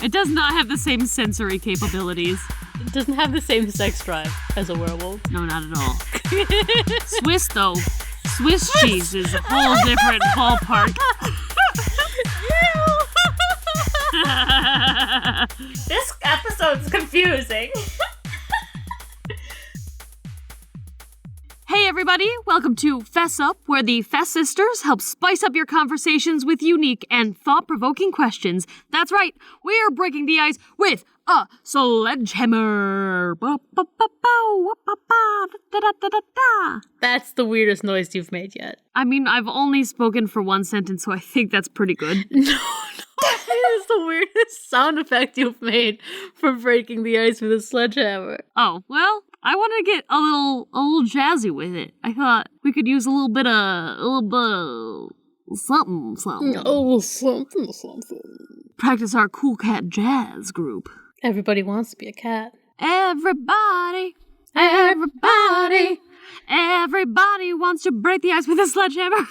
It does not have the same sensory capabilities. It doesn't have the same sex drive as a werewolf. No, not at all. Swiss, though. Swiss cheese is a whole different ballpark. This episode's confusing. Hey everybody, welcome to Fess Up, where the Fess sisters help spice up your conversations with unique and thought-provoking questions. That's right, we're breaking the ice with a sledgehammer. That's the weirdest noise you've made yet. I mean, I've only spoken for one sentence, so I think that's pretty good. No, it is the weirdest sound effect you've made for breaking the ice with a sledgehammer. Oh, well, I want to get a little jazzy with it. I thought we could use a little bit of something. Oh, something. Practice our cool cat jazz group. Everybody wants to be a cat. Everybody wants to break the ice with a sledgehammer.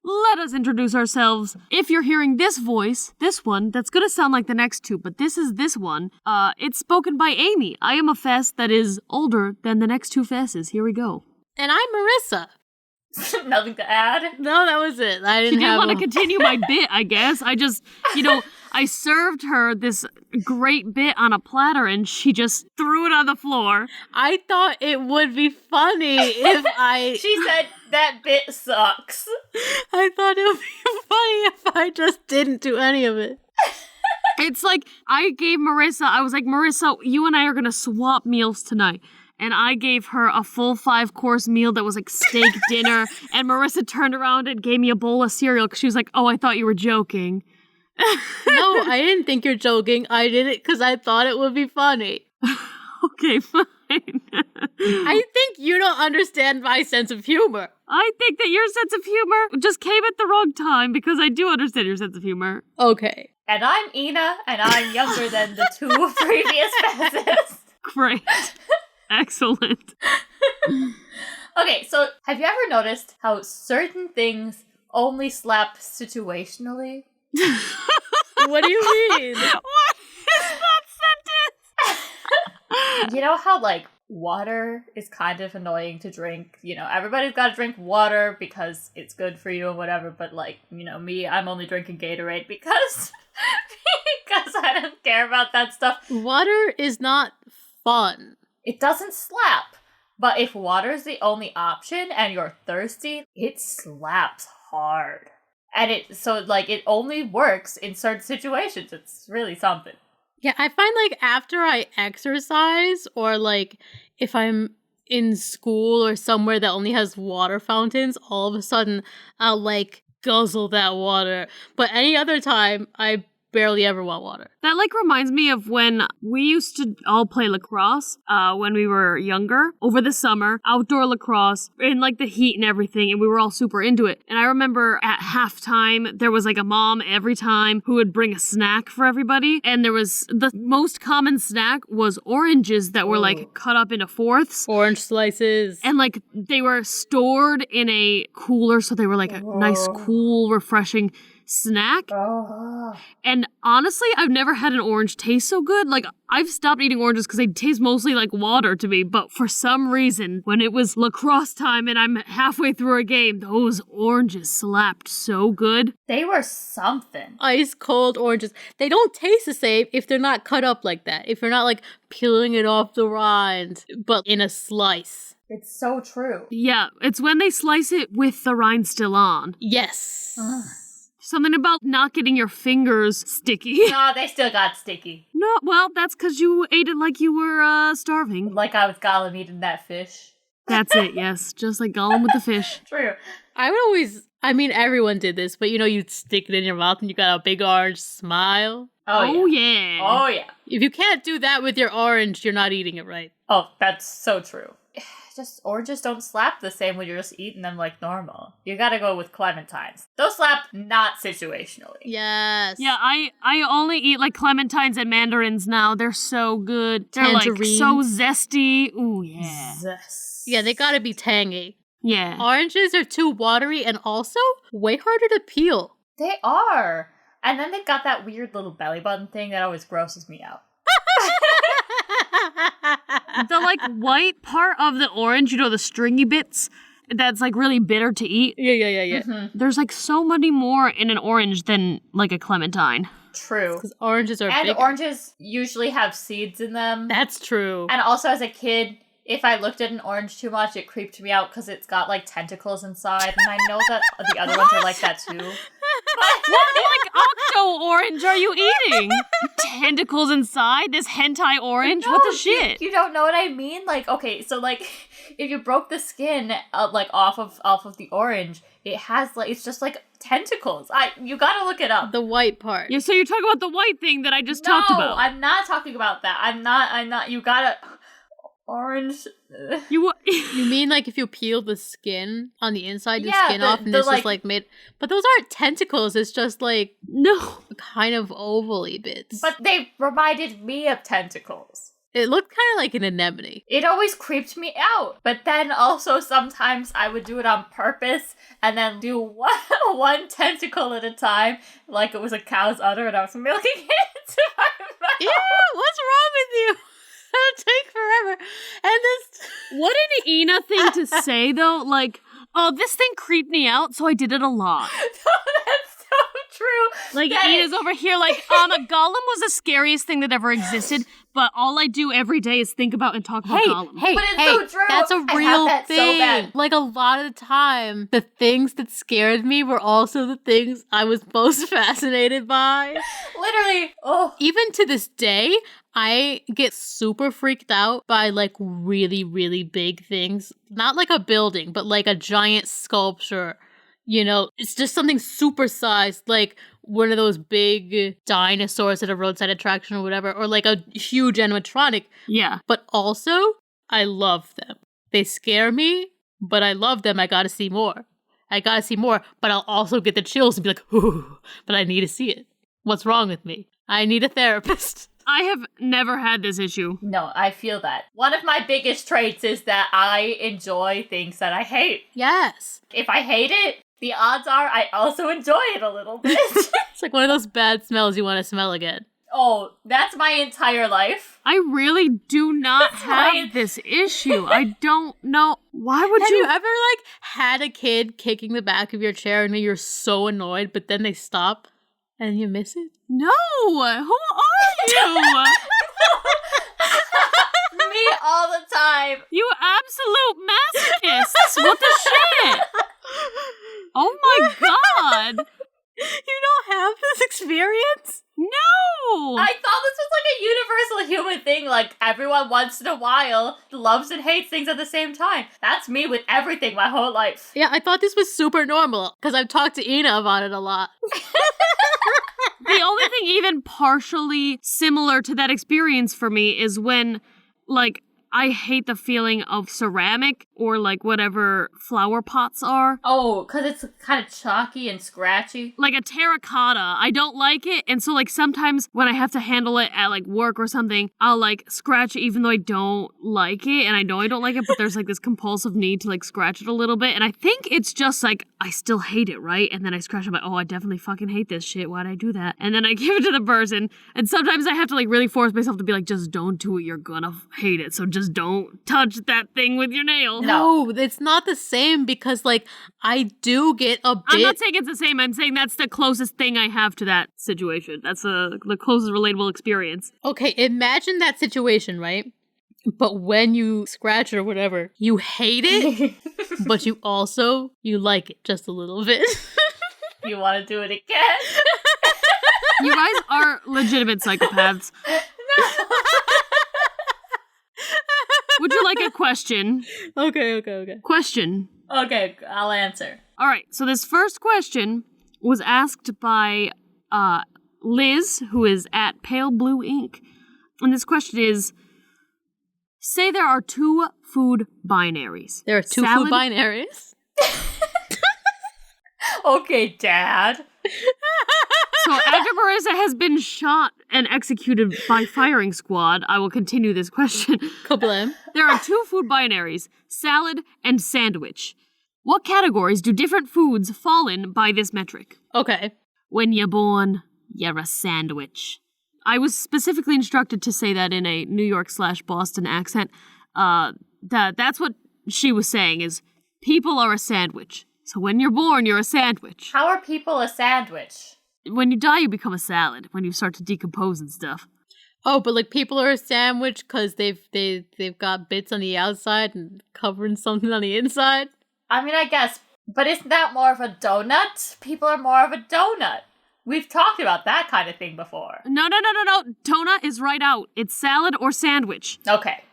Let us introduce ourselves. If you're hearing this voice, this one, that's gonna sound like the next two, but this is this one. It's spoken by Amy. I am a Fess that is older than the next two Fesses. Here we go. And I'm Marissa. Nothing to add? No, that was it. I didn't want to continue my bit, I guess. I just, I served her this great bit on a platter and she just threw it on the floor. I thought it would be funny if I... She said, that bit sucks. I thought it would be funny if I just didn't do any of it. It's like, I gave Marissa, I was like, Marissa, you and I are going to swap meals tonight. And I gave her a full 5-course meal that was like steak dinner. And Marissa turned around and gave me a bowl of cereal because she was like, oh, I thought you were joking. No, I didn't think you're joking. I did it because I thought it would be funny. Okay, fine. I think you don't understand my sense of humor. I think that your sense of humor just came at the wrong time because I do understand your sense of humor. Okay. And I'm Ena, and I'm younger than the two previous Fesses. Great. Excellent. Okay, so have you ever noticed how certain things only slap situationally? What do you mean? What is that sentence? You know how, like, water is kind of annoying to drink? You know, everybody's got to drink water because it's good for you and whatever, but, like, me, I'm only drinking Gatorade because I don't care about that stuff. Water is not fun. It doesn't slap. But if water's the only option and you're thirsty, it slaps hard. And it only works in certain situations. It's really something. Yeah, I find like after I exercise or like if I'm in school or somewhere that only has water fountains, all of a sudden I'll like guzzle that water. But any other time, I barely ever want water. That reminds me of when we used to all play lacrosse when we were younger over the summer, outdoor lacrosse in the heat and everything, and we were all super into it. And I remember at halftime there was a mom every time who would bring a snack for everybody, and there was the most common snack was oranges that were cut up into fourths. Orange slices. And they were stored in a cooler, so they were a nice, cool, refreshing snack. And honestly, I've never had an orange taste so good. I've stopped eating oranges because they taste mostly like water to me, but for some reason, when it was lacrosse time and I'm halfway through a game, those oranges slapped so good. They were something. Ice cold oranges. They don't taste the same if they're not cut up like that. If you're not peeling it off the rind, but in a slice. It's so true. Yeah, it's when they slice it with the rind still on. Yes. Something about not getting your fingers sticky. No, they still got sticky. No, well, that's because you ate it like you were starving. Like I was Gollum eating that fish. That's it, yes. Just like Gollum with the fish. True. I would always, everyone did this, but you'd stick it in your mouth and you got a big orange smile. Oh yeah. Oh, yeah. If you can't do that with your orange, you're not eating it right. Oh, that's so true. Oranges don't slap the same when you're just eating them like normal. You gotta go with clementines. Those slap not situationally. Yes. Yeah, I only eat clementines and mandarins now. They're so good. They're Tangerine. So zesty. Ooh, yeah. Zest. Yeah, they gotta be tangy. Yeah. Oranges are too watery and also way harder to peel. They are. And then they've got that weird little belly button thing that always grosses me out. The, like, white part of the orange, you know, the stringy bits, that's, like, really bitter to eat. Yeah. Mm-hmm. There's, like, so many more in an orange than, like, a clementine. True. Because oranges are And bigger. oranges usually have seeds in them. That's true. And also as a kid, if I looked at an orange too much, it creeped me out because it's got, like, tentacles inside. And I know that the other ones are like that too. What, like, octo orange are you eting? Tentacles inside? This hentai orange? What the shit? You don't know what I mean? Like, okay, so, like, if you broke the skin, like, off of the orange, it has, like, it's just, like, tentacles. You gotta look it up. The white part. Yeah, so you're talking about the white thing that I just talked about. No, I'm not talking about that. I'm not, you gotta... Orange. You mean like if you peel the skin on the inside, the Yeah, skin off, and it's just like made. But those aren't tentacles. It's just like no, kind of ovally bits. But they reminded me of tentacles. It looked kind of like an anemone. It always creeped me out. But then also sometimes I would do it on purpose and then do one tentacle at a time, like it was a cow's udder, and I was milking it to my mouth. Ew, what's wrong with you? It'll take forever. And this... What an Ena thing to say, though. Like, oh, this thing creeped me out, so I did it a lot. That's so true. Like, Ena's over here, like, a golem was the scariest thing that ever existed, but all I do every day is think about and talk about golems. Hey, but it's so true. That's a I real have that thing. so bad. Like, a lot of the time, the things that scared me were also the things I was most fascinated by. Literally. Oh. Even to this day, I get super freaked out by, like, really, really big things. Not like a building, but like a giant sculpture. You know, it's just something super sized, like one of those big dinosaurs at a roadside attraction or whatever, or like a huge animatronic. Yeah. But also, I love them. They scare me, but I love them. I gotta see more. But I'll also get the chills and be like, ooh, but I need to see it. What's wrong with me? I need a therapist. I have never had this issue. No, I feel that. One of my biggest traits is that I enjoy things that I hate. Yes. If I hate it, the odds are I also enjoy it a little bit. It's like one of those bad smells you want to smell again. Oh, that's my entire life. I really do not have this issue. I don't know. Why would Have you ever, like, had a kid kicking the back of your chair and you're so annoyed, but then they stop and you miss it? No! Who are you? Me all the time. You absolute masochists! What the shit? Oh my god! You don't have this experience? No! I thought this was like a universal human thing, like everyone once in a while loves and hates things at the same time. That's me with everything my whole life. Yeah, I thought this was super normal, because I've talked to Ena about it a lot. The only thing even partially similar to that experience for me is when, like, I hate the feeling of ceramic or, like, whatever flower pots are. Oh, because it's kind of chalky and scratchy. Like a terracotta. I don't like it. And so, like, sometimes when I have to handle it at, like, work or something, I'll, like, scratch it even though I don't like it. And I know I don't like it, but there's, like, this compulsive need to, like, scratch it a little bit. And I think it's just, like, I still hate it, right? And then I scratch it, I'm like, oh, I definitely fucking hate this shit. Why'd I do that? And then I give it to the person. And sometimes I have to, like, really force myself to be like, just don't do it. You're gonna hate it. So just don't touch that thing with your nail. No, it's not the same because, like, I do get a bit... I'm not saying it's the same. I'm saying that's the closest thing I have to that situation. That's the closest relatable experience. Okay, imagine that situation, right? But when you scratch it or whatever, you hate it, but you like it just a little bit. You want to do it again? You guys are legitimate psychopaths. Would you like a question? Okay. Question. Okay, I'll answer. All right, so this first question was asked by Liz, who is at Pale Blue Ink. And this question is, say there are two food binaries. There are two Salad- food binaries? Okay, Dad. So after Marissa has been shot and executed by firing squad, I will continue this question. Kablam. There are two food binaries, salad and sandwich. What categories do different foods fall in by this metric? Okay. When you're born, you're a sandwich. I was specifically instructed to say that in a New York/Boston accent. That's what she was saying is people are a sandwich. So when you're born, you're a sandwich. How are people a sandwich? When you die, you become a salad. When you start to decompose and stuff. Oh, but like people are a sandwich because they've got bits on the outside and covering something on the inside. I mean, I guess, but isn't that more of a donut? People are more of a donut. We've talked about that kind of thing before. No. Donut is right out. It's salad or sandwich. Okay.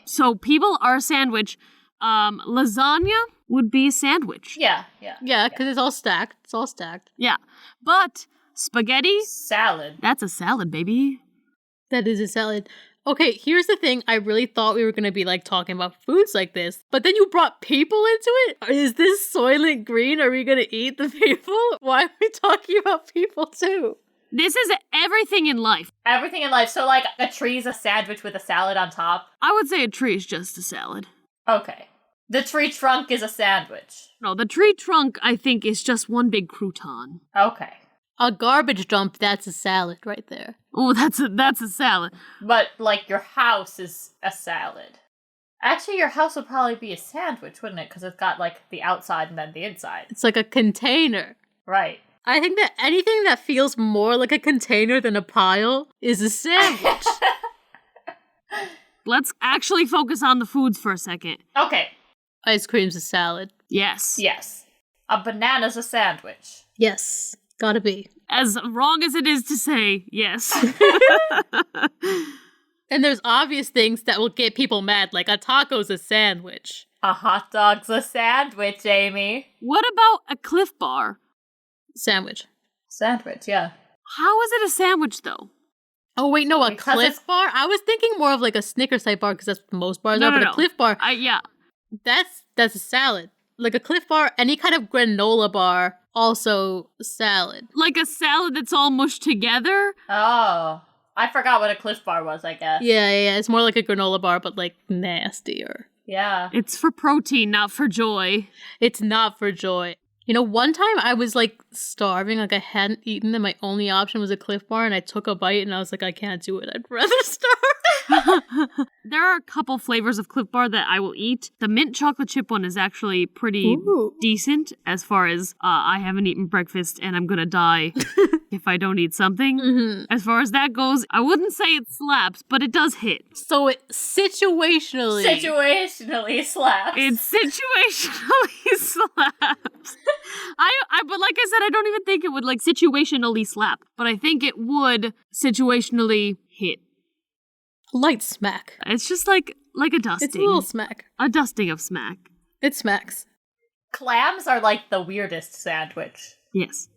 So people are a sandwich. Lasagna would be a sandwich. Yeah, because it's all stacked. Yeah. But spaghetti? Salad. That's a salad, baby. That is a salad. Okay, here's the thing. I really thought we were going to be like talking about foods like this, but then you brought people into it? Is this Soylent Green? Are we going to eat the people? Why are we talking about people too? This is everything in life. Everything in life. So like a tree's a sandwich with a salad on top? I would say a tree is just a salad. Okay. The tree trunk is a sandwich. No, the tree trunk, I think, is just one big crouton. Okay. A garbage dump, that's a salad right there. Oh, that's a salad. But, like, your house is a salad. Actually, your house would probably be a sandwich, wouldn't it? Because it's got, like, the outside and then the inside. It's like a container. Right. I think that anything that feels more like a container than a pile is a sandwich. Let's actually focus on the foods for a second. Okay. Ice cream's a salad. Yes. Yes. A banana's a sandwich. Yes. Gotta be. As wrong as it is to say, yes. And there's obvious things that will get people mad, like a taco's a sandwich. A hot dog's a sandwich, Amy. What about a Cliff Bar? Sandwich. Sandwich, yeah. How is it a sandwich, though? Oh, wait, no, a Because Cliff Bar? I was thinking more of like a Snickers type bar because that's what most bars are, but a Cliff Bar, Yeah. that's a salad. Like a Cliff Bar, any kind of granola bar, also salad. Like a salad that's all mushed together? Oh. I forgot what a Cliff Bar was, I guess. Yeah. It's more like a granola bar, but like nastier. Yeah. It's for protein, not for joy. It's not for joy. You know, one time I was like starving, like I hadn't eaten, and my only option was a Cliff Bar, and I took a bite, and I was like, I can't do it. I'd rather starve. There are a couple flavors of Cliff Bar that I will eat. The mint chocolate chip one is actually pretty decent as far as I haven't eaten breakfast and I'm gonna die if I don't eat something. Mm-hmm. As far as that goes, I wouldn't say it slaps, but it does hit. So it situationally. Situationally slaps. It situationally slaps. But like I said, I don't even think it would like situationally slap, but I think it would situationally hit. Light smack. It's just like a dusting. It's a little smack. A dusting of smack. It smacks. Clams are like the weirdest sandwich. Yes.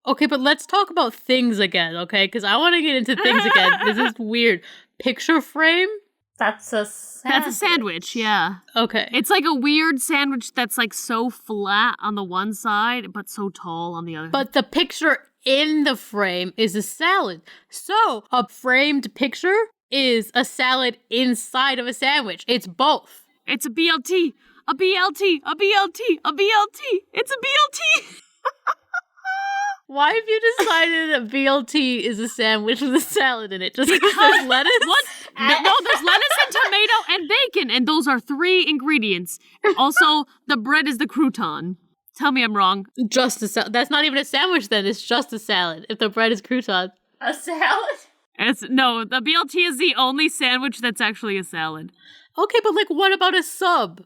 Okay, but let's talk about things again, okay? Because I want to get into things again. This is weird. Picture frame? That's a sandwich. That's a sandwich, yeah. Okay. It's like a weird sandwich that's like so flat on the one side, but so tall on the other. But the picture in the frame is a salad. So a framed picture is a salad inside of a sandwich. It's both. It's a BLT. A BLT. A BLT. A BLT. It's a BLT. Why have you decided that BLT is a sandwich with a salad in it? Just because there's lettuce? What? No, there's lettuce and tomato and bacon, and those are 3 ingredients. Also, the bread is the crouton. Tell me I'm wrong. Just a salad. That's not even a sandwich then. It's just a salad. If the bread is crouton. A salad? No, the BLT is the only sandwich that's actually a salad. Okay, but like what about a sub?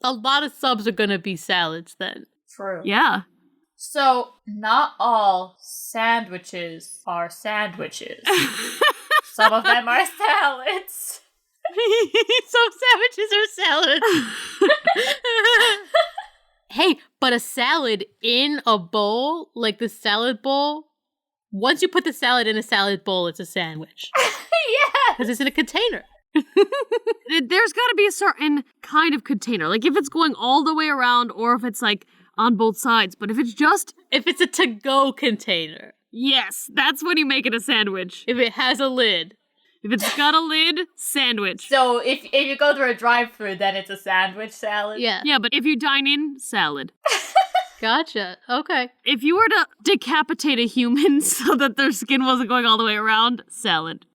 A lot of subs are gonna be salads then. True. Yeah. So, not all sandwiches are sandwiches. Some of them are salads. Some sandwiches are salads. Hey, but a salad in a bowl, like the salad bowl, once you put the salad in a salad bowl, it's a sandwich. Yeah. Because it's in a container. There's got to be a certain kind of container. Like if it's going all the way around or if it's like on both sides. But if it's a to-go container. Yes, that's when you make it a sandwich. If it has a lid. If it's got a lid, sandwich. So if you go through a drive-thru, then it's a sandwich salad? Yeah. Yeah, but if you dine in, salad. Gotcha. Okay. If you were to decapitate a human so that their skin wasn't going all the way around, salad.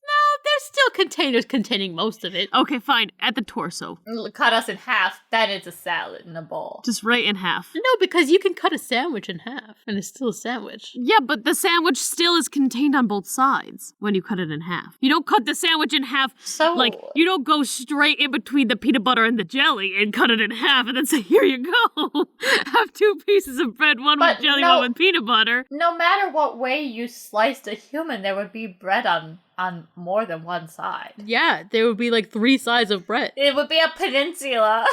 There's still containers containing most of it. Okay, fine. At the torso. Cut us in half, then it's a salad in a bowl. Just right in half. No, because you can cut a sandwich in half, and it's still a sandwich. Yeah, but the sandwich still is contained on both sides when you cut it in half. You don't cut the sandwich in half, So, like, you don't go straight in between the peanut butter and the jelly and cut it in half and then say, here you go. Have 2 pieces of bread, one But with jelly, no- one with peanut butter. no matter what way you sliced a human, there would be bread on more than one side. Yeah, there would be like 3 sides of bread. It would be a peninsula.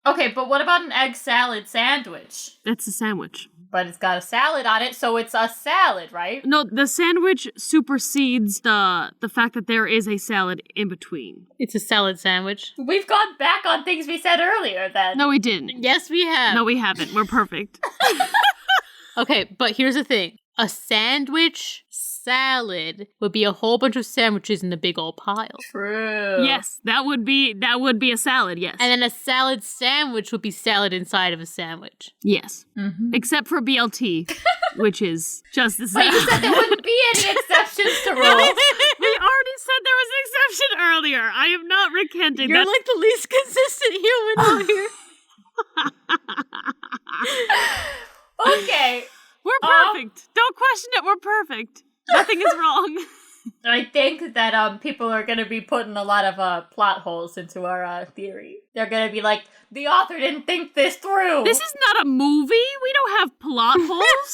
Okay, but what about an egg salad sandwich? That's a sandwich. But it's got a salad on it, so it's a salad, right? No, the sandwich supersedes the fact that there is a salad in between. It's a salad sandwich. We've gone back on things we said earlier then. No, we didn't. Yes, we have. No, we haven't. We're perfect. Okay, but here's the thing. A sandwich salad would be a whole bunch of sandwiches in a big old pile. True. Yes, that would be a salad, yes. And then a salad sandwich would be salad inside of a sandwich. Yes. Mm-hmm. Except for BLT, which is just the But same. you said there wouldn't be any exceptions to rules. We already said there was an exception earlier. I am not recanting. You're like the least consistent human out here. Okay. We're perfect. Don't question it. We're perfect. Nothing is wrong. I think that people are going to be putting a lot of plot holes into our theory. They're going to be like, the author didn't think this through. This is not a movie. We don't have plot holes.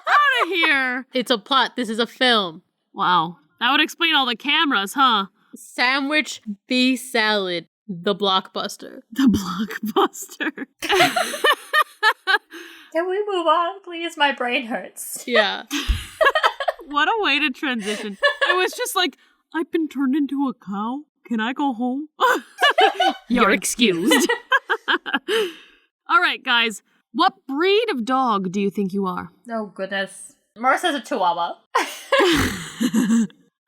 Out of here. It's a plot. This is a film. Wow. That would explain all the cameras, huh? Sandwich v. salad. The blockbuster. The blockbuster. Can we move on, please? My brain hurts. Yeah. What a way to transition. It was just like, I've been turned into a cow. Can I go home? You're excused. All right, guys. What breed of dog do you think you are? Oh, goodness. Marissa's a chihuahua.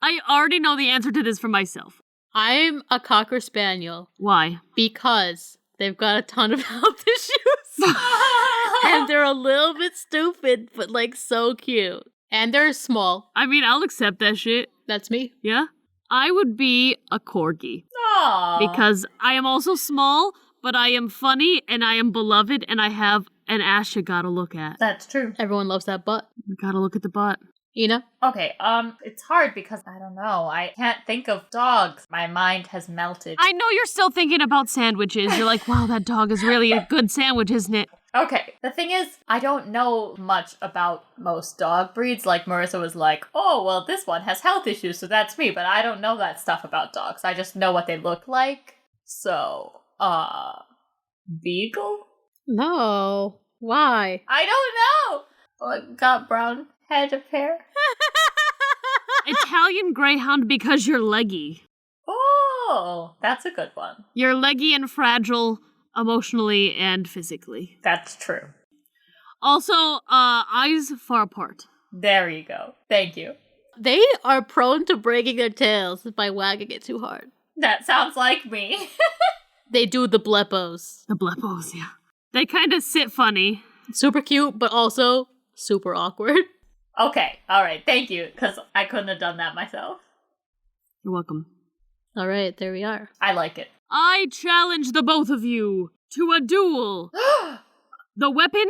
I already know the answer to this for myself. I'm a Cocker Spaniel Why? because they've got a ton of health issues. And they're a little bit stupid, but like so cute. And they're small. I mean, I'll accept that shit. That's me. Yeah? I would be a corgi. Aww. Because I am also small, but I am funny and I am beloved and I have an ass you gotta look at. That's true. Everyone loves that butt. You gotta look at the butt. Ena? Okay, it's hard because I don't know. I can't think of dogs. My mind has melted. I know you're still thinking about sandwiches. You're like, wow, that dog is really a good sandwich, isn't it? Okay, the thing is, I don't know much about most dog breeds. Like, Marissa was like, oh, well, this one has health issues, so that's me. But I don't know that stuff about dogs. I just know what they look like. So, beagle? No. Why? I don't know! Oh, got brown head of hair. Italian Greyhound because you're leggy. Oh, that's a good one. You're leggy and fragile emotionally and physically. That's true. Also, eyes far apart. There you go. Thank you. They are prone to breaking their tails by wagging it too hard. That sounds like me. They do the bleppos. The bleppos, yeah. They kind of sit funny. Super cute, but also super awkward. Okay, alright, thank you, because I couldn't have done that myself. You're welcome. All right, there we are. I like it. I challenge the both of you to a duel. The weapon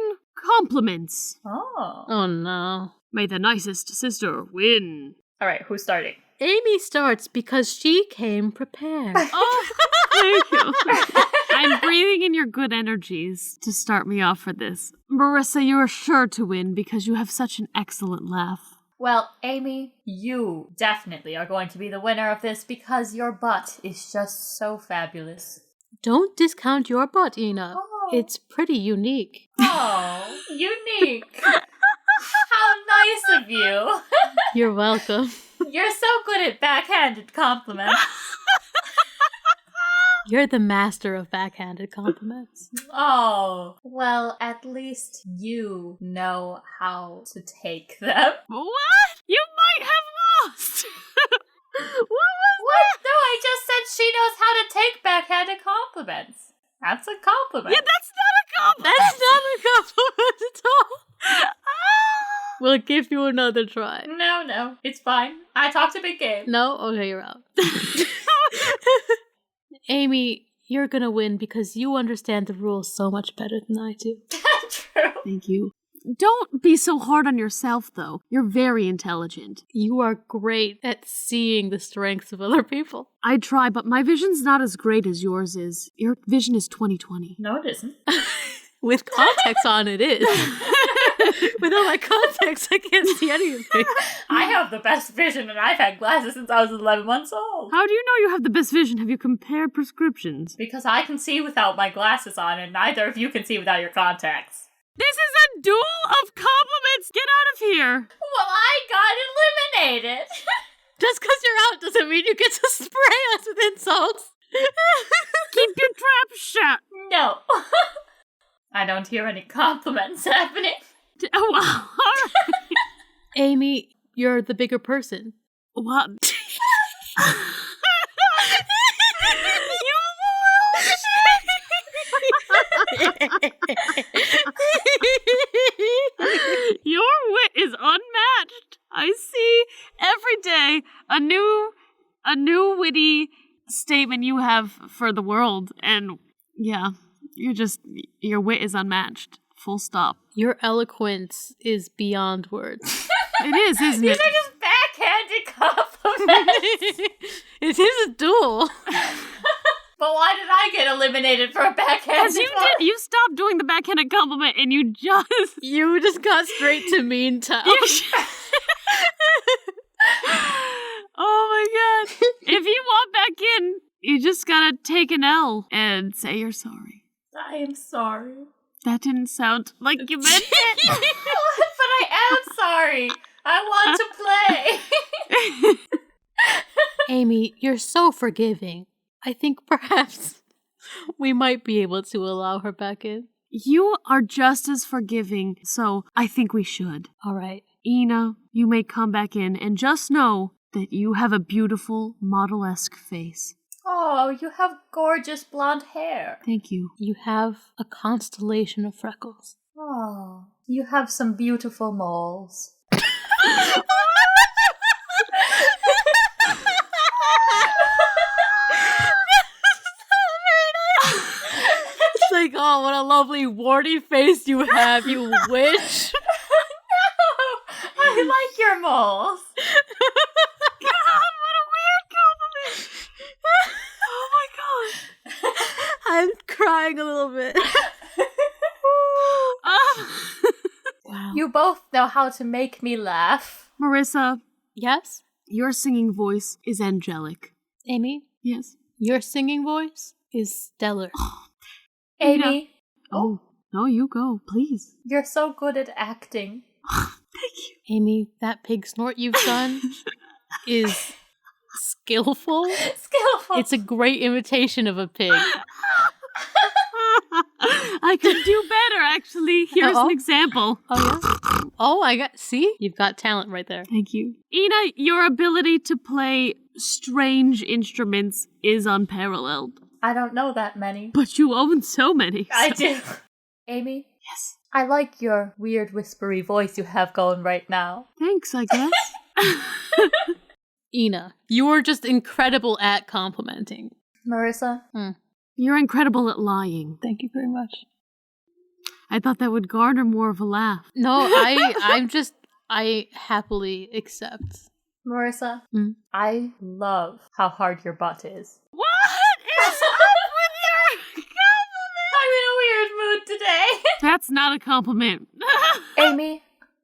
compliments. Oh. Oh no. May the nicest sister win. Alright, who's starting? Amy starts because she came prepared. Oh, thank you. I'm breathing in your good energies to start me off for this. Marissa, you are sure to win because you have such an excellent laugh. Well, Amy, you definitely are going to be the winner of this because your butt is just so fabulous. Don't discount your butt, Ena. Oh. It's pretty unique. Oh, unique. How nice of you. You're welcome. You're so good at backhanded compliments. You're the master of backhanded compliments. Oh, well, at least you know how to take them. What? You might have lost. What was What? No, I just said she knows how to take backhanded compliments. That's a compliment. Yeah, that's not a compliment. That's not a compliment at all. We'll give you another try. No, it's fine. I talked a big game. No? Okay, you're out. Amy, you're gonna win because you understand the rules so much better than I do. True. Thank you. Don't be so hard on yourself, though. You're very intelligent. You are great at seeing the strengths of other people. I try, but my vision's not as great as yours is. Your vision is 20/20. No, it isn't. With context on, it is. Without my context, I can't see anything. I have the best vision, and I've had glasses since I was 11 months old. How do you know you have the best vision? Have you compared prescriptions? Because I can see without my glasses on, and neither of you can see without your contacts. This is a duel of compliments! Get out of here! Well, I got eliminated. Just because you're out doesn't mean you get to spray us with insults. Keep your trap shut! No. I don't hear any compliments happening. Oh, wow. Amy, you're the bigger person. What? Your wit is unmatched. I see every day a new witty statement you have for the world, and yeah, your wit is unmatched. Full stop. Your eloquence is beyond words. It is, isn't These it? are just backhanded compliments. It is a duel. But why did I get eliminated for a backhanded Because you stopped doing the backhanded compliment and you just got straight to mean town. Oh my god. If you want back in, you just gotta take an L and say you're sorry. I am sorry. That didn't sound like you meant it. But I am sorry. I want to play. Amy, you're so forgiving. I think perhaps we might be able to allow her back in. You are just as forgiving, so I think we should. All right. Ena, you may come back in, and just know that you have a beautiful, model-esque face. Oh, you have gorgeous blonde hair. Thank you. You have a constellation of freckles. Oh, you have some beautiful moles. It's like, oh, what a lovely warty face you have, you witch. No, I like your moles. God, what a weird compliment! Oh my god. I'm crying a little bit. Wow. You both know how to make me laugh. Marissa, Yes? your singing voice is angelic. Amy, Yes. your singing voice is stellar. Amy, Oh, no, you go, please. you're so good at acting. Thank you. Amy, that pig snort you've done is skillful. Skillful. It's a great imitation of a pig. I could do better, actually. Here's Uh-oh. an example. Oh, yeah? Oh, see? You've got talent right there. Thank you. Ena, your ability to play strange instruments is unparalleled. I don't know that many. But you own so many. I so- do. Amy, Yes. I like your weird whispery voice you have going right now. Thanks, I guess. Ena, you are just incredible at complimenting. Marissa, You're incredible at lying. Thank you very much. I thought that would garner more of a laugh. No, I happily accept. Marissa, Mm. I love how hard your butt is. What is up with your compliment? I'm in a weird mood today. That's not a compliment. Amy,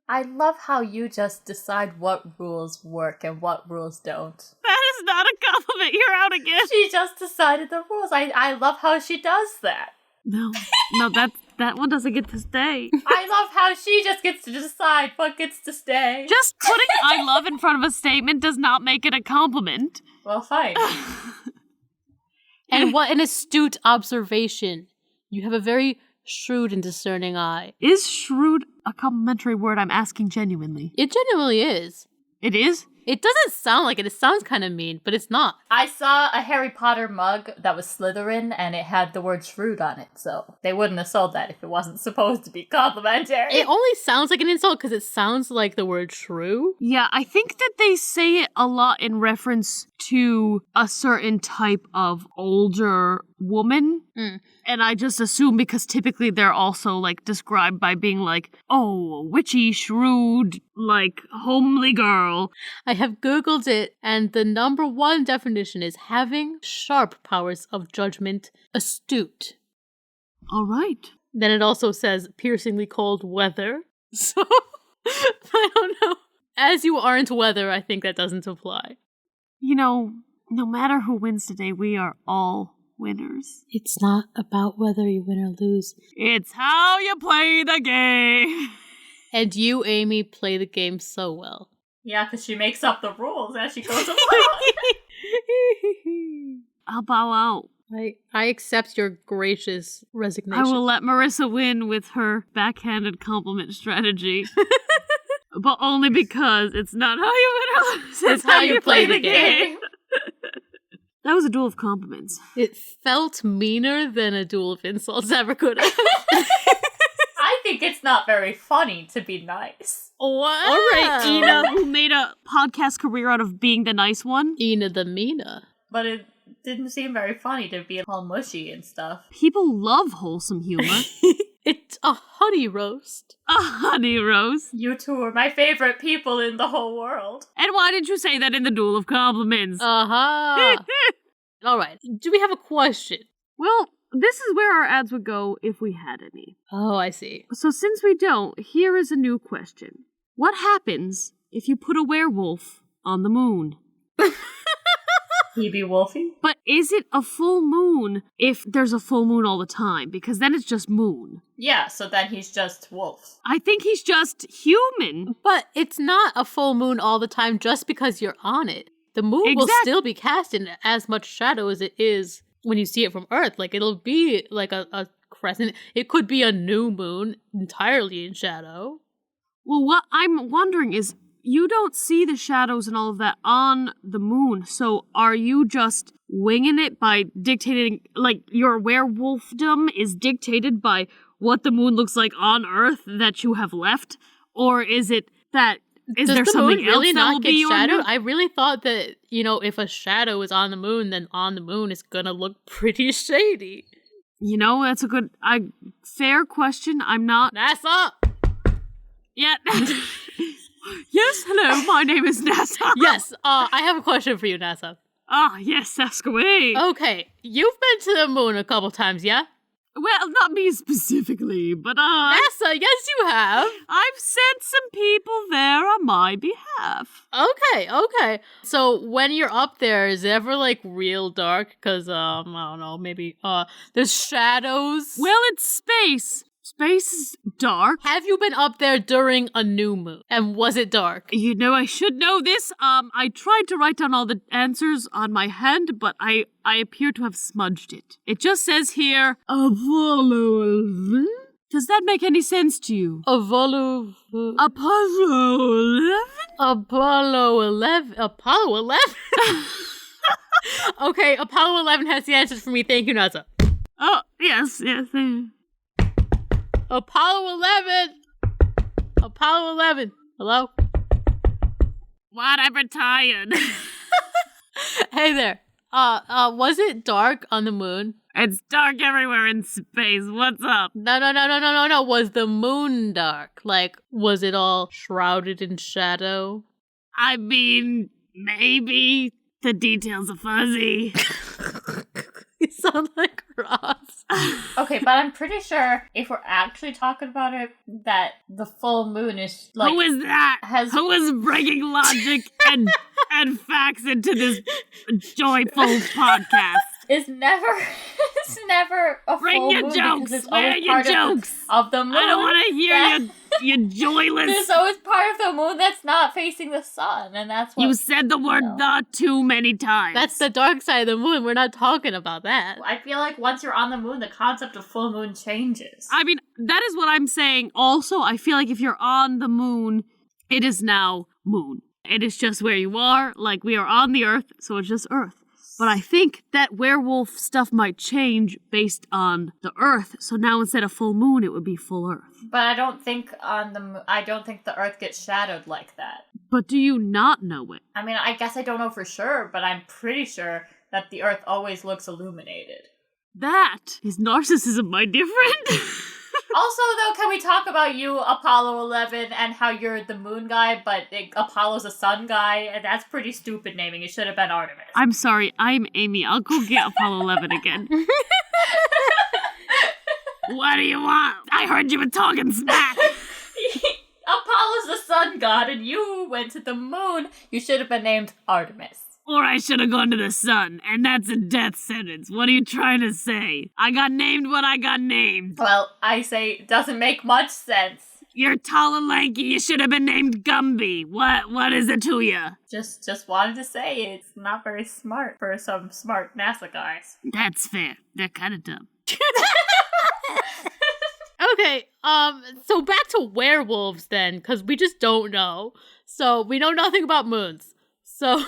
I love how you just decide what rules work and what rules don't. That is not a compliment. You're out again. She just decided the rules. I love how she does that. No, that one doesn't get to stay. I love how she just gets to decide what gets to stay. Just putting I love in front of a statement does not make it a compliment. Well, fine. And what an astute observation. You have a very shrewd and discerning eye. Is shrewd a complimentary word? I'm asking genuinely. It genuinely is. It is? It doesn't sound like it. It sounds kind of mean, but it's not. I saw a Harry Potter mug that was Slytherin, and it had the word shrewd on it, so they wouldn't have sold that if it wasn't supposed to be complimentary. It only sounds like an insult because it sounds like the word shrew. Yeah, I think that they say it a lot in reference to a certain type of older woman. And I just assume because typically they're also like described by being like, oh, witchy, shrewd, like homely girl. I have Googled it, and the number one definition is having sharp powers of judgment, astute. All right. Then it also says piercingly cold weather. So, I don't know. As you aren't weather, I think that doesn't apply. You know, no matter who wins today, we are all winners. It's not about whether you win or lose. It's how you play the game. And you, Amy, play the game so well. Yeah, because she makes up the rules as she goes along. I'll bow out. I accept your gracious resignation. I will let Marissa win with her backhanded compliment strategy. But only because it's not how you win or lose. It's how you play the game. That was a duel of compliments. It felt meaner than a duel of insults ever could have. I think it's not very funny to be nice. What? All right, Ena, who made a podcast career out of being the nice one. Ena the Mina. But it didn't seem very funny to be all mushy and stuff. People love wholesome humor. It's a honey roast. A honey roast. You two are my favorite people in the whole world. And why did you say that in the duel of compliments? Uh-huh. All right. Do we have a question? Well, this is where our ads would go if we had any. Oh, I see. So since we don't, here is a new question. What happens if you put a werewolf on the moon? He be Wolfie? But is it a full moon if there's a full moon all the time? Because then it's just moon. Yeah, so then he's just wolf. I think he's just human. But it's not a full moon all the time just because you're on it. The moon will still be cast in as much shadow as it is when you see it from Earth. Like, it'll be like a crescent. It could be a new moon entirely in shadow. Well, what I'm wondering is, you don't see the shadows and all of that on the moon, so are you just winging it by dictating, like, your werewolfdom is dictated by what the moon looks like on Earth that you have left? Or is it that, is there something else really that will not be get your shadowed? moon? I really thought that, you know, if a shadow is on the moon, then on the moon it's gonna look pretty shady. You know, that's a good, fair question. I'm not... NASA! Yeah. Yes, hello, my name is NASA. Yes, I have a question for you, NASA. Ah, yes, ask away. Okay, you've been to the moon a couple times, yeah? Well, not me specifically, but NASA, yes you have. I've sent some people there on my behalf. Okay. So when you're up there, is it ever like real dark? Because, I don't know, maybe, there's shadows? Well, it's space. Space is dark. Have you been up there during a new moon? And was it dark? You know, I should know this. I tried to write down all the answers on my hand, but I appear to have smudged it. It just says here, Apollo 11? Does that make any sense to you? Apollo 11? Apollo 11? Apollo 11? Okay, Apollo 11 has the answers for me. Thank you, NASA. Oh, yes. Apollo 11! Apollo 11. Hello? What? I'm retired. Hey there. Was it dark on the moon? It's dark everywhere in space. What's up? No. Was the moon dark? Like, was it all shrouded in shadow? I mean, maybe. The details are fuzzy. You sound like Ross. Okay, but I'm pretty sure if we're actually talking about it, that the full moon is like... Who is that? Who is bringing logic and facts into this joyful podcast? It's never a Bring full your moon jokes. because it's Where are always your part jokes? Of the moon. I don't want to hear your joyless... There's always part of the moon that's not facing the sun, and that's what... You said the word "the" too many times. That's the dark side of the moon. We're not talking about that. I feel like once you're on the moon, the concept of full moon changes. I mean, that is what I'm saying. Also, I feel like if you're on the moon, it is now moon. It is just where you are, like we are on the earth, so it's just earth. But I think that werewolf stuff might change based on the earth, so now instead of full moon, it would be full earth. But I don't think the earth gets shadowed like that. But do you not know it? I mean, I guess I don't know for sure, but I'm pretty sure that the earth always looks illuminated. That is narcissism, my dear friend. Also, though, can we talk about you, Apollo 11, and how you're the moon guy, but Apollo's a sun guy? And that's pretty stupid naming. It should have been Artemis. I'm sorry, I'm Amy. I'll go get Apollo 11 again. What do you want? I heard you were talking smack. Apollo's the sun god, and you went to the moon. You should have been named Artemis. Or I should have gone to the sun, and that's a death sentence. What are you trying to say? I got named what I got named. Well, I say it doesn't make much sense. You're tall and lanky. You should have been named Gumby. What is it to you? Just wanted to say it's not very smart for some smart NASA guys. That's fair. They're kind of dumb. Okay, so back to werewolves then, because we just don't know. So we know nothing about moons. So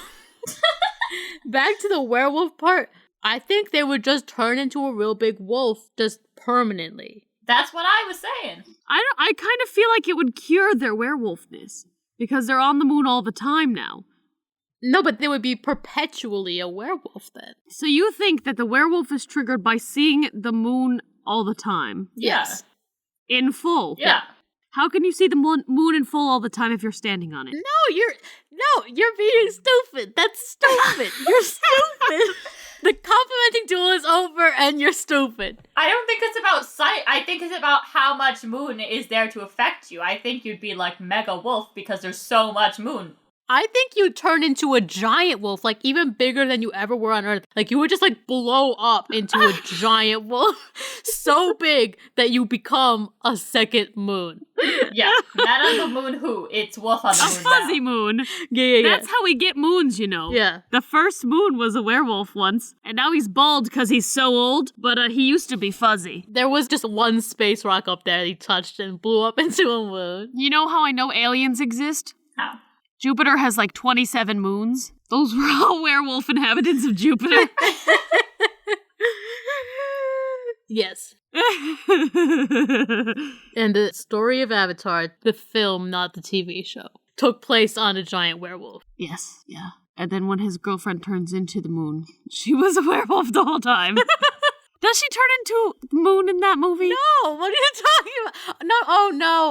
back to the werewolf part, I think they would just turn into a real big wolf just permanently. That's what I was saying. I kind of feel like it would cure their werewolfness because they're on the moon all the time now. No, but they would be perpetually a werewolf then. So you think that the werewolf is triggered by seeing the moon all the time? Yes. In full? Yeah. How can you see the moon in full all the time if you're standing on it? No, you're being stupid. That's stupid. You're stupid. The complimenting duel is over and you're stupid. I don't think it's about sight. I think it's about how much moon is there to affect you. I think you'd be like mega wolf because there's so much moon. I think you turn into a giant wolf, like even bigger than you ever were on Earth. Like you would just like blow up into a giant wolf so big that you become a second moon. Yeah, not on the moon who? It's wolf on the moon. A fuzzy now. moon. Yeah. That's how we get moons, you know. Yeah. The first moon was a werewolf once, and now he's bald because he's so old, but he used to be fuzzy. There was just one space rock up there that he touched and blew up into a moon. You know how I know aliens exist? How? Jupiter has like 27 moons. Those were all werewolf inhabitants of Jupiter. Yes. And the story of Avatar, the film, not the TV show, took place on a giant werewolf. Yes, yeah. And then when his girlfriend turns into the moon, she was a werewolf the whole time. Does she turn into the moon in that movie? No, what are you talking about? No,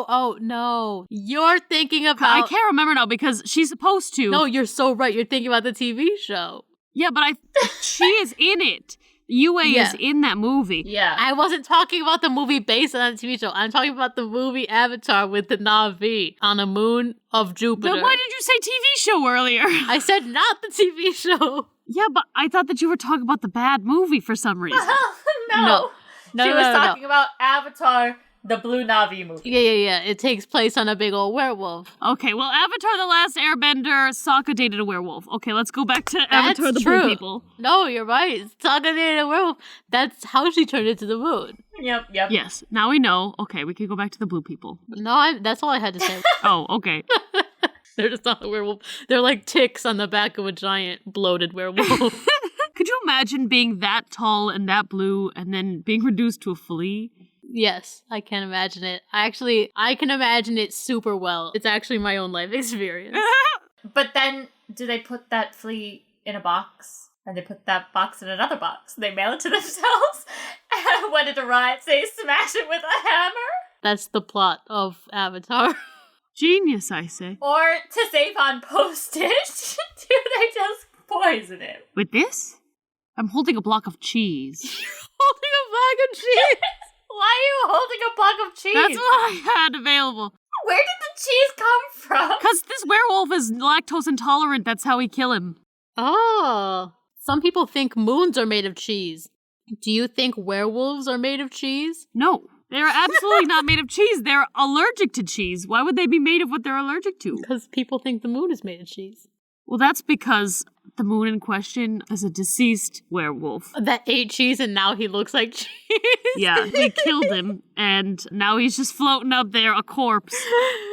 oh no. You're thinking about... I can't remember now because she's supposed to. No, you're so right. You're thinking about the TV show. Yeah, but she is in it. Yue is in that movie. Yeah. I wasn't talking about the movie based on the TV show. I'm talking about the movie Avatar with the Na'vi on a moon of Jupiter. Then why did you say TV show earlier? I said not the TV show. Yeah, but I thought that you were talking about the bad movie for some reason. No. She was talking about Avatar, the Blue Na'vi movie. Yeah. It takes place on a big old werewolf. Okay, well, Avatar The Last Airbender, Sokka dated a werewolf. Okay, let's go back to Avatar The true. Blue People. No, you're right. Sokka dated a werewolf. That's how she turned into the moon. Yep. Yes, now we know. Okay, we can go back to the Blue People. No, that's all I had to say. Oh, okay. They're just not a werewolf. They're like ticks on the back of a giant bloated werewolf. Could you imagine being that tall and that blue and then being reduced to a flea? Yes, I can imagine it. I can imagine it super well. It's actually my own life experience. But then, do they put that flea in a box? And they put that box in another box. They mail it to themselves. And when it arrives, they smash it with a hammer. That's the plot of Avatar. Genius, I say. Or to save on postage, do they just poison it? With this? I'm holding a block of cheese. Holding a bag of cheese? Why are you holding a block of cheese? That's what I had available. Where did the cheese come from? Because this werewolf is lactose intolerant. That's how we kill him. Oh. Some people think moons are made of cheese. Do you think werewolves are made of cheese? No. They're absolutely not made of cheese. They're allergic to cheese. Why would they be made of what they're allergic to? Because people think the moon is made of cheese. Well, that's because the moon in question is a deceased werewolf. That ate cheese and now he looks like cheese. Yeah, they killed him and now he's just floating up there, a corpse.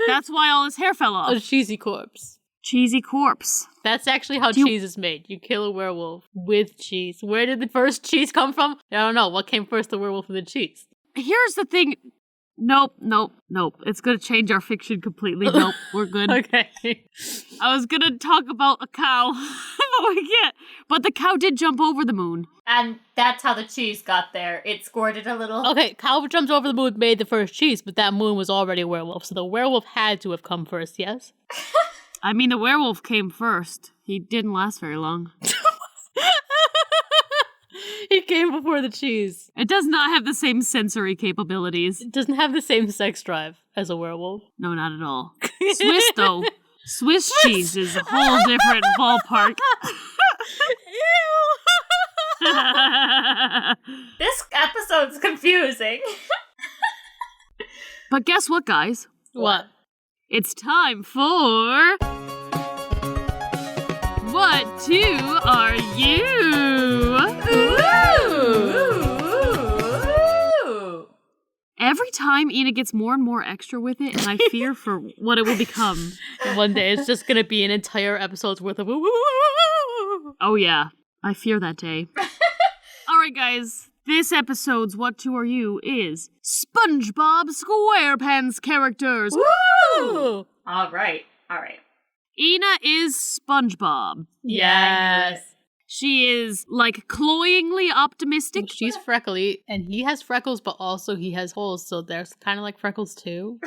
That's why all his hair fell off. A cheesy corpse. cheesy corpse. That's actually how cheese is made. You kill a werewolf with cheese. Where did the first cheese come from? I don't know. What came first, the werewolf or the cheese? Here's the thing. Nope. It's gonna change our fiction completely. Nope, we're good. Okay. I was gonna talk about a cow, but we can't. But the cow did jump over the moon. And that's how the cheese got there. It squirted a little. Okay, cow jumped over the moon, made the first cheese, but that moon was already a werewolf, so the werewolf had to have come first, yes? I mean, the werewolf came first. He didn't last very long. He came before the cheese. It does not have the same sensory capabilities. It doesn't have the same sex drive as a werewolf. No, not at all. Swiss, though. Swiss cheese is a whole different ballpark. Ew! This episode's confusing. But guess what, guys? What? It's time for... What two are you? Ooh. Every time Ena gets more and more extra with it, and I fear for what it will become. One day it's just gonna be an entire episode's worth of woo. Oh yeah, I fear that day. Alright guys, this episode's What Two Are You is Spongebob SquarePants Characters. Woo! All right. Ena is SpongeBob. Yes. She is, like, cloyingly optimistic. She's freckly, and he has freckles, but also he has holes, so there's kind of like freckles too.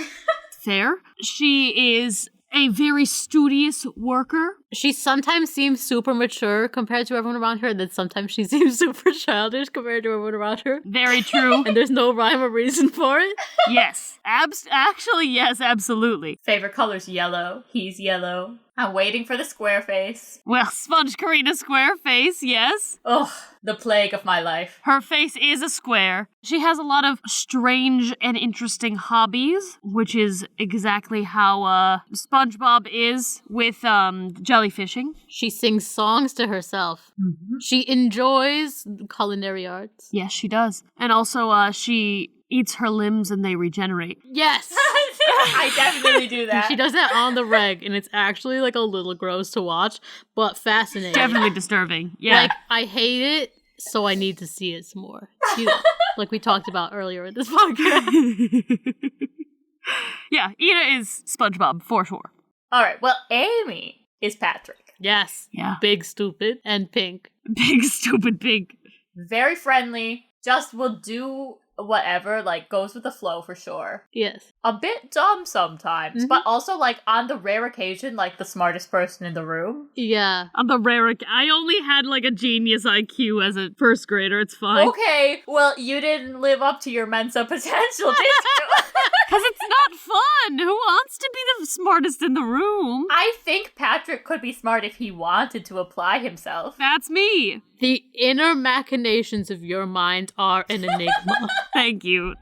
Fair. She is a very studious worker. She sometimes seems super mature compared to everyone around her, and then sometimes she seems super childish compared to everyone around her. Very true. And there's no rhyme or reason for it. Yes. Actually, yes, absolutely. Favorite color's yellow. He's yellow. I'm waiting for the square face. Well, Sponge Karina square face, yes. Ugh, the plague of my life. Her face is a square. She has a lot of strange and interesting hobbies, which is exactly how SpongeBob is with jellyfishing. She sings songs to herself. Mm-hmm. She enjoys culinary arts. Yes, she does. And also, she eats her limbs and they regenerate. Yes! I definitely do that. She does that on the reg, and it's actually like a little gross to watch, but fascinating. Definitely disturbing. Yeah. Like, I hate it, so I need to see it some more. You know, like we talked about earlier in this podcast. Yeah, Ena is SpongeBob, for sure. All right, well, Amy is Patrick. Yes. Yeah. Big, stupid, and pink. Big, stupid, pig. Very friendly, just will do whatever, like, goes with the flow for sure. Yes. A bit dumb sometimes, but also, like, on the rare occasion, like, the smartest person in the room. Yeah. I'm the rare. I only had like a genius IQ as a first grader. It's fine. Okay, well, you didn't live up to your Mensa potential, did you? Because it's not fun. Who wants to be the smartest in the room? I think Patrick could be smart if he wanted to apply himself. That's me. The inner machinations of your mind are an enigma. Thank you.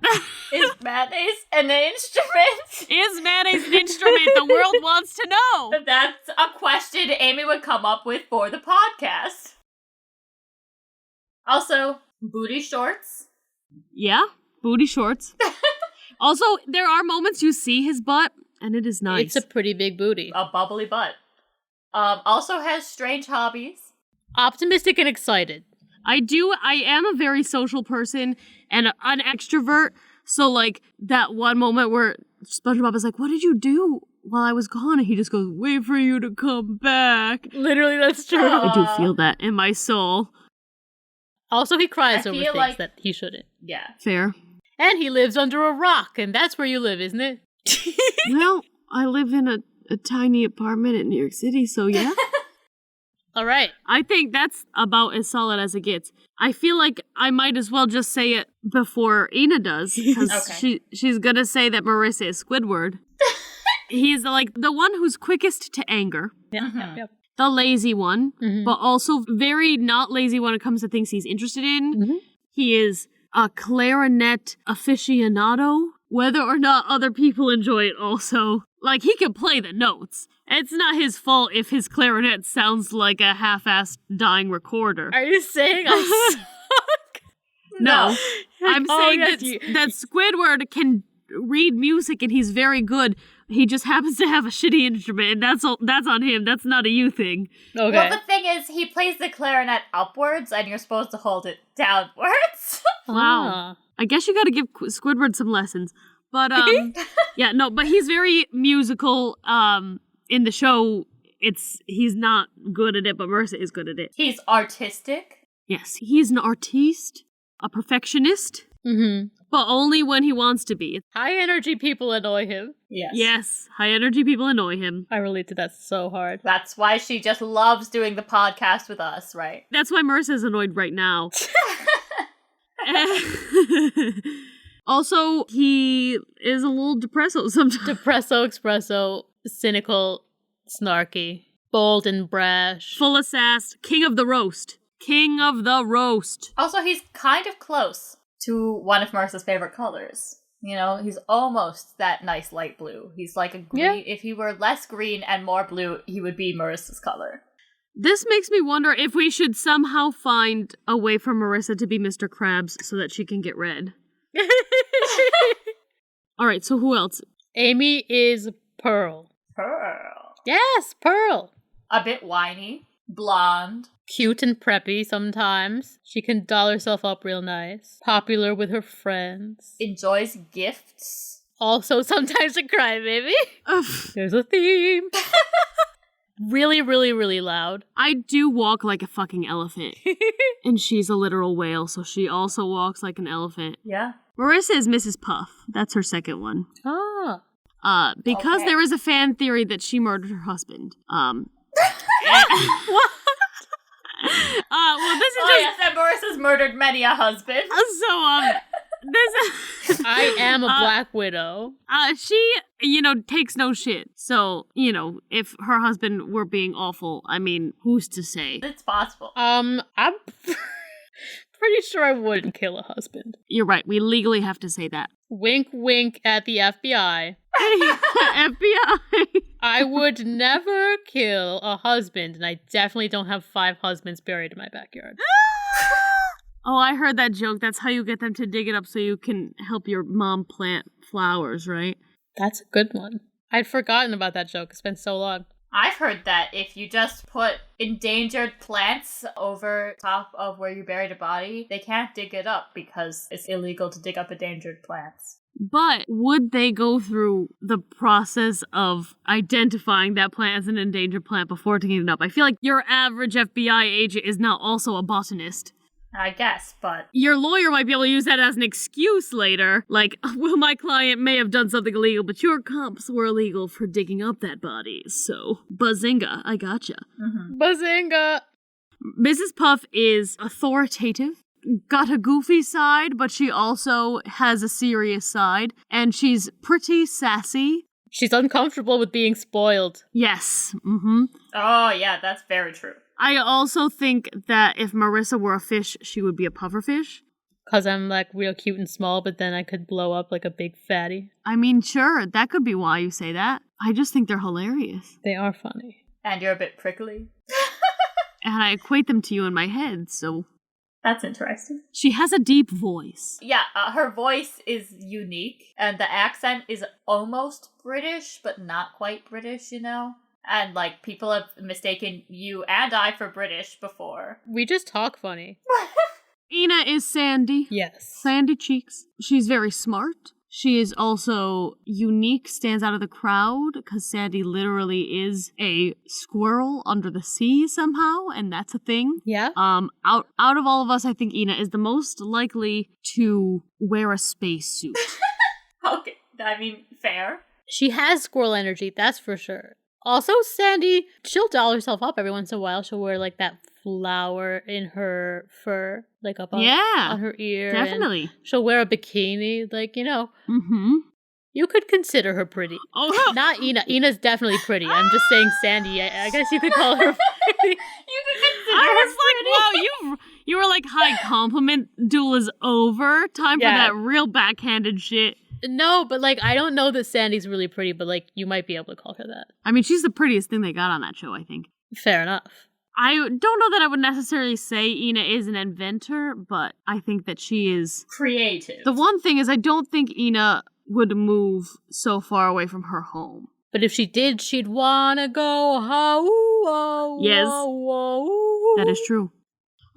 Is mayonnaise an instrument? Is mayonnaise an instrument? The world wants to know. That's a question Amy would come up with for the podcast. Also, booty shorts. Yeah, booty shorts. Also, there are moments you see his butt, and it is nice. It's a pretty big booty. A bubbly butt. Also has strange hobbies. Optimistic and excited. I am a very social person and an extrovert. So, like, that one moment where SpongeBob is like, what did you do while I was gone? And he just goes, wait for you to come back. Literally, that's true. I do feel that in my soul. Also, he cries I over feel things like- that he shouldn't. Yeah. Fair. And he lives under a rock, and that's where you live, isn't it? Well, I live in a tiny apartment in New York City, so yeah. All right. I think that's about as solid as it gets. I feel like I might as well just say it before Ena does, because Okay. she's gonna say that Marissa is Squidward. He's like the one who's quickest to anger, Mhm. Yep. the lazy one, Mhm. but also very not lazy when it comes to things he's interested in. Mhm. He is a clarinet aficionado, whether or not other people enjoy it also. Like, he can play the notes. It's not his fault if his clarinet sounds like a half-assed dying recorder. Are you saying I suck? No. I'm Oh, saying yes, that Squidward can read music and he's very good. He just happens to have a shitty instrument, and that's on him. That's not a you thing. Okay. Well, the thing is, he plays the clarinet upwards, and you're supposed to hold it downwards. Wow. I guess you gotta give Squidward some lessons. But, yeah, no, but he's very musical. In the show, he's not good at it, but Marissa is good at it. He's artistic. Yes, he's an artiste, a perfectionist, but only when he wants to be. High energy people annoy him. Yes, high energy people annoy him. I relate to that so hard. That's why she just loves doing the podcast with us, right? That's why Marissa's annoyed right now. Also, he is a little depresso sometimes. Depresso, espresso, cynical, snarky, bold and brash. Full of sass, king of the roast. King of the roast. Also, he's kind of close to one of Marissa's favorite colors. You know, he's almost that nice light blue. He's like a green. Yeah. If he were less green and more blue, he would be Marissa's color. This makes me wonder if we should somehow find a way for Marissa to be Mr. Krabs so that she can get red. Alright, so who else? Amy is Pearl. Pearl. Yes, Pearl. A bit whiny, blonde. Cute and preppy sometimes. She can doll herself up real nice. Popular with her friends. Enjoys gifts. Also sometimes a crybaby. There's a theme. Really, really, really loud. I do walk like a fucking elephant. And she's a literal whale, so she also walks like an elephant. Yeah. Marissa is Mrs. Puff. That's her second one. Because there is a fan theory that she murdered her husband. What? Well, this is yes, and Marissa's murdered many a husband. I am a Black Widow. She, takes no shit. So, if her husband were being awful, I mean, who's to say? It's possible. I'm pretty sure I wouldn't kill a husband. You're right. We legally have to say that. Wink, wink at the FBI. FBI. I would never kill a husband, and I definitely don't have 5 husbands buried in my backyard. Oh, I heard that joke. That's how you get them to dig it up so you can help your mom plant flowers, right? That's a good one. I'd forgotten about that joke. It's been so long. I've heard that if you just put endangered plants over top of where you buried a body, they can't dig it up because it's illegal to dig up endangered plants. But would they go through the process of identifying that plant as an endangered plant before digging it up? I feel like your average FBI agent is now also a botanist. I guess, but... Your lawyer might be able to use that as an excuse later. Like, well, my client may have done something illegal, but your cops were illegal for digging up that body. So, bazinga, I gotcha. Mm-hmm. Bazinga! Mrs. Puff is authoritative, got a goofy side, but she also has a serious side, and she's pretty sassy. She's uncomfortable with being spoiled. Yes. Mm-hmm. Oh, yeah, that's very true. I also think that if Marissa were a fish, she would be a pufferfish. Because I'm, like, real cute and small, but then I could blow up like a big fatty. I mean, sure, that could be why you say that. I just think they're hilarious. They are funny. And you're a bit prickly. And I equate them to you in my head, so... That's interesting. She has a deep voice. Yeah, her voice is unique, and the accent is almost British, but not quite British, And, like, people have mistaken you and I for British before. We just talk funny. Ena is Sandy. Yes. Sandy cheeks. She's very smart. She is also unique, stands out of the crowd, because Sandy literally is a squirrel under the sea somehow, and that's a thing. Yeah. Out of all of us, I think Ena is the most likely to wear a spacesuit. Okay, I mean, fair. She has squirrel energy, that's for sure. Also, Sandy, she'll doll herself up every once in a while. She'll wear, like, that flower in her fur, like, up on her ear. Definitely. She'll wear a bikini, like, Mm-hmm. You could consider her pretty. Oh, not Ena. Ena's definitely pretty. I'm just saying Sandy. I guess you could call her pretty. You could consider her I was pretty. like, wow, you were like, hi, compliment duel is over. Time for that real backhanded shit. No, but, like, I don't know that Sandy's really pretty, but, like, you might be able to call her that. I mean, she's the prettiest thing they got on that show, I think. Fair enough. I don't know that I would necessarily say Ena is an inventor, but I think that she is... creative. The one thing is I don't think Ena would move so far away from her home. But if she did, she'd wanna go home. Yes, that is true.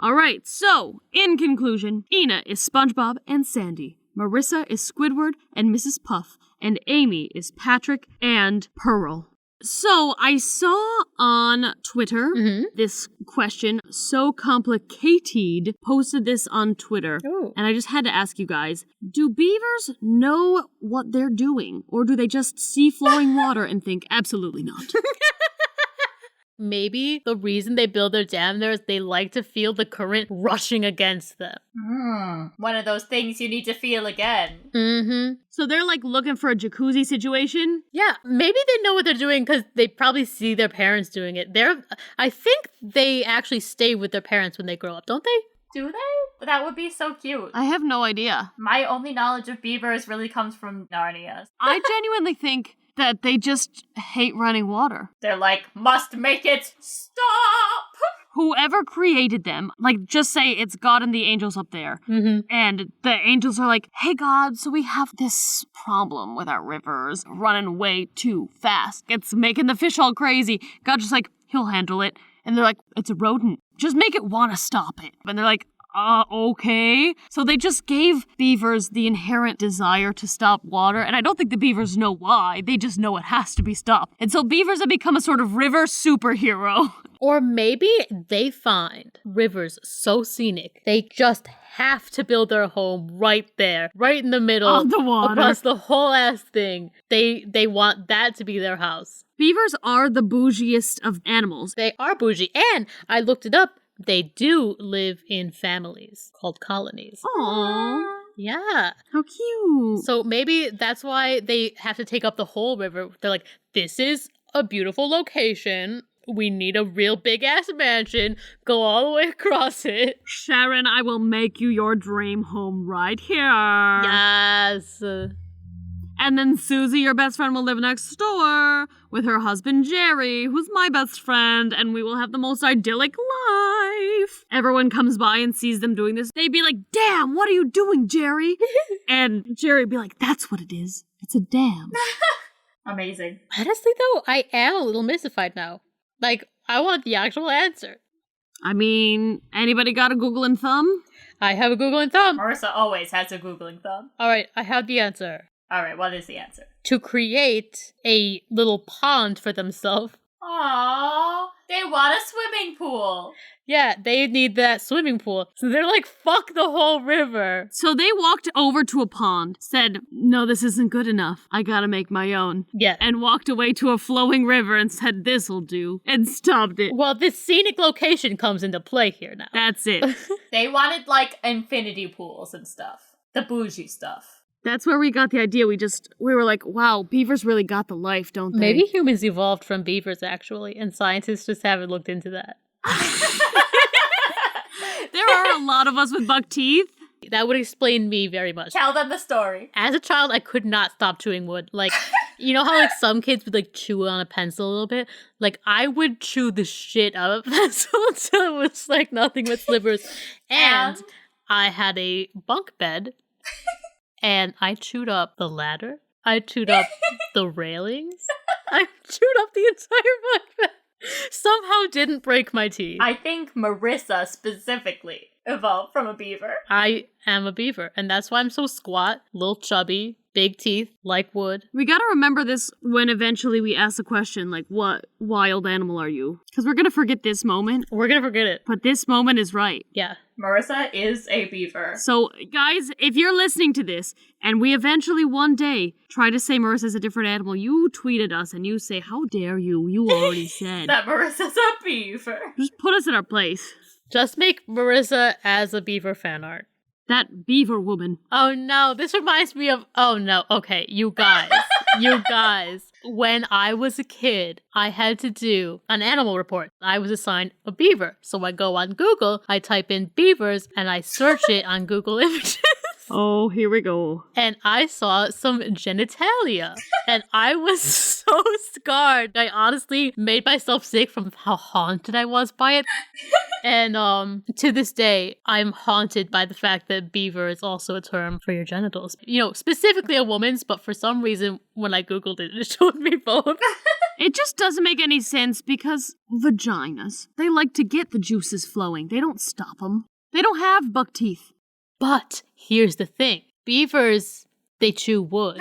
Alright, so, in conclusion, Ena is SpongeBob and Sandy. Marissa is Squidward and Mrs. Puff. And Amy is Patrick and Pearl. So, I saw on Twitter this question, So Complicated posted this on Twitter. Ooh. And I just had to ask you guys, do beavers know what they're doing? Or do they just see flowing water and think, absolutely not? Maybe the reason they build their dam there is they like to feel the current rushing against them. One of those things you need to feel again. Mm-hmm. So they're like looking for a jacuzzi situation? Yeah, maybe they know what they're doing because they probably see their parents doing it. I think they actually stay with their parents when they grow up, don't they? Do they? That would be so cute. I have no idea. My only knowledge of beavers really comes from Narnia. I genuinely think that they just hate running water. They're like, must make it stop! Whoever created them, like, just say it's God and the angels up there. And the angels are like, hey, God, so we have this problem with our rivers running way too fast. It's making the fish all crazy. God's just like, he'll handle it. And they're like, it's a rodent. Just make it want to stop it. And they're like, okay. So they just gave beavers the inherent desire to stop water, and I don't think the beavers know why. They just know it has to be stopped. And so beavers have become a sort of river superhero. Or maybe they find rivers so scenic, they just have to build their home right there, right in the middle of the water. Across the whole ass thing. They want that to be their house. Beavers are the bougiest of animals. They are bougie, and I looked it up. They do live in families called colonies. Aww. Yeah. How cute. So maybe that's why they have to take up the whole river. They're like, this is a beautiful location. We need a real big ass mansion. Go all the way across it. Sharon, I will make you your dream home right here. Yes. And then Susie, your best friend, will live next door with her husband Jerry, who's my best friend, and we will have the most idyllic life. Everyone comes by and sees them doing this. They'd be like, damn, what are you doing, Jerry? And Jerry'd be like, that's what it is. It's a dam. Amazing. Honestly, though, I am a little mystified now. Like, I want the actual answer. I mean, anybody got a Google and thumb? I have a Google and thumb. Marissa always has a googling thumb. All right, I have the answer. All right, what is the answer? To create a little pond for themselves. Aww, they want a swimming pool. Yeah, they need that swimming pool. So they're like, fuck the whole river. So they walked over to a pond, said, no, this isn't good enough. I gotta make my own. Yeah. And walked away to a flowing river and said, this'll do. And stopped it. Well, this scenic location comes into play here now. That's it. They wanted, like, infinity pools and stuff. The bougie stuff. That's where we got the idea. We were like, wow, beavers really got the life, don't they? Maybe humans evolved from beavers, actually, and scientists just haven't looked into that. There are a lot of us with buck teeth. That would explain me very much. Tell them the story. As a child, I could not stop chewing wood. Like, you know how like some kids would like chew on a pencil a little bit? Like, I would chew the shit out of a pencil until it was like nothing but slivers. And I had a bunk bed, and I chewed up the ladder. I chewed up the railings. I chewed up the entire bunk bed. Somehow didn't break my teeth. I think Marissa specifically evolved from a beaver. I am a beaver, and that's why I'm so squat, little chubby, big teeth, like wood. We gotta remember this when eventually we ask the question, like, what wild animal are you? Because we're gonna forget this moment. We're gonna forget it. But this moment is right. Yeah. Marissa is a beaver. So, guys, if you're listening to this, and we eventually one day try to say Marissa's a different animal, you tweet at us and you say, how dare you? You already said. That Marissa's a beaver. Just put us in our place. Just make Marissa as a beaver fan art. That beaver woman. Oh no, this reminds me of... Oh no, okay, you guys. You guys. When I was a kid, I had to do an animal report. I was assigned a beaver. So I go on Google, I type in beavers, and I search it on Google Images. Oh, here we go. And I saw some genitalia. And I was so scarred. I honestly made myself sick from how haunted I was by it. And to this day, I'm haunted by the fact that beaver is also a term for your genitals. You know, specifically a woman's, but for some reason, when I Googled it, it showed me both. It just doesn't make any sense because vaginas, they like to get the juices flowing. They don't stop them. They don't have buck teeth. But here's the thing. Beavers, they chew wood.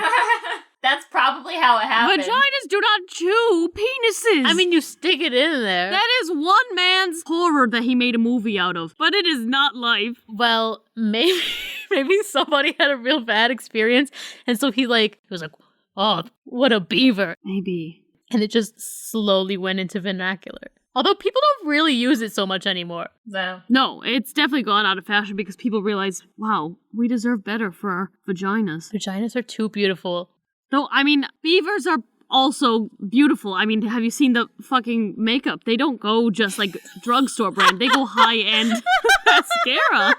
That's probably how it happens. Vaginas do not chew penises. I mean, you stick it in there. that is one man's horror that he made a movie out of, but it is not life. Well, maybe somebody had a real bad experience, and so he was like, oh, what a beaver. Maybe. And it just slowly went into vernacular. Although people don't really use it so much anymore. No, it's definitely gone out of fashion because people realize, wow, we deserve better for our vaginas. Vaginas are too beautiful. Though, I mean, beavers are also beautiful. I mean, have you seen the fucking makeup? They don't go just like drugstore brand. They go high-end mascara.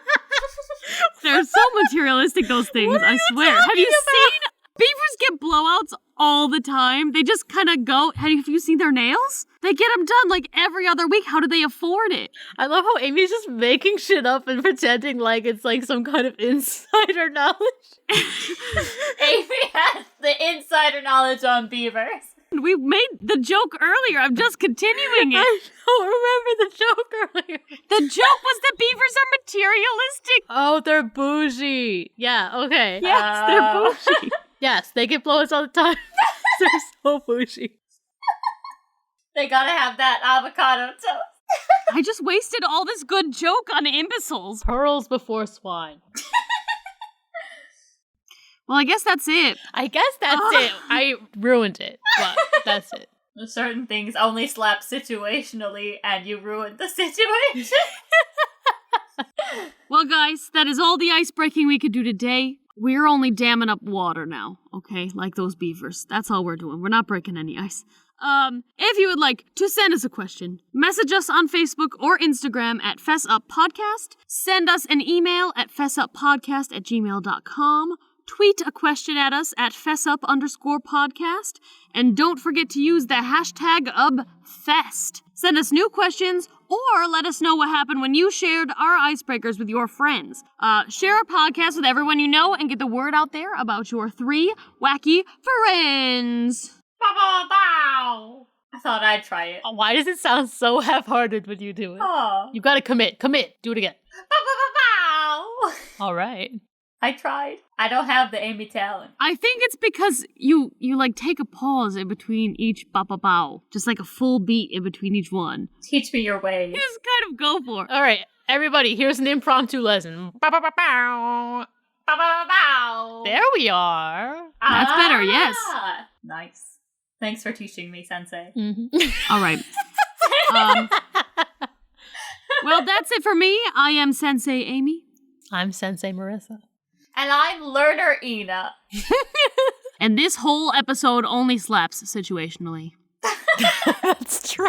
They're so materialistic, those things, I swear. Have you seen? Beavers get blowouts all the time. They just kind of go. Have you seen their nails? They get them done like every other week. How do they afford it? I love how Amy's just making shit up and pretending like it's like some kind of insider knowledge. Amy has the insider knowledge on beavers. We made the joke earlier. I'm just continuing it. I don't remember the joke earlier. The joke was that beavers are materialistic. Oh, they're bougie. Yeah, okay. Yes, they're bougie. Yes, they get blowouts all the time. They're so bougie. They gotta have that avocado toast. I just wasted all this good joke on imbeciles. Pearls before swine. Well, I guess that's it. I guess that's it. I ruined it, but that's it. Certain things only slap situationally, and you ruined the situation. Well, guys, that is all the ice breaking we could do today. We're only damming up water now, okay? Like those beavers. That's all we're doing. We're not breaking any ice. If you would like to send us a question, message us on Facebook or Instagram at Fess Up Podcast. Send us an email at fessuppodcast@gmail.com. Tweet a question at us at fessup_podcast. And don't forget to use the hashtag #UbFest. Send us new questions or let us know what happened when you shared our icebreakers with your friends. Share our podcast with everyone you know and get the word out there about your 3 wacky friends. Bow. I thought I'd try it. Why does it sound so half-hearted when you do it? Oh. You gotta commit. Do it again. Bow. All right. I tried. I don't have the Amy talent. I think it's because you like take a pause in between each ba-ba-bow. Just like a full beat in between each one. Teach me your ways. You just kind of go for it. All right, everybody, here's an impromptu lesson. Bow. There we are. That's better, yes. Nice. Thanks for teaching me, Sensei. Mm-hmm. All right. Well, that's it for me. I am Sensei Amy. I'm Sensei Marissa. And I'm Learner Ena. And this whole episode only slaps situationally. That's true.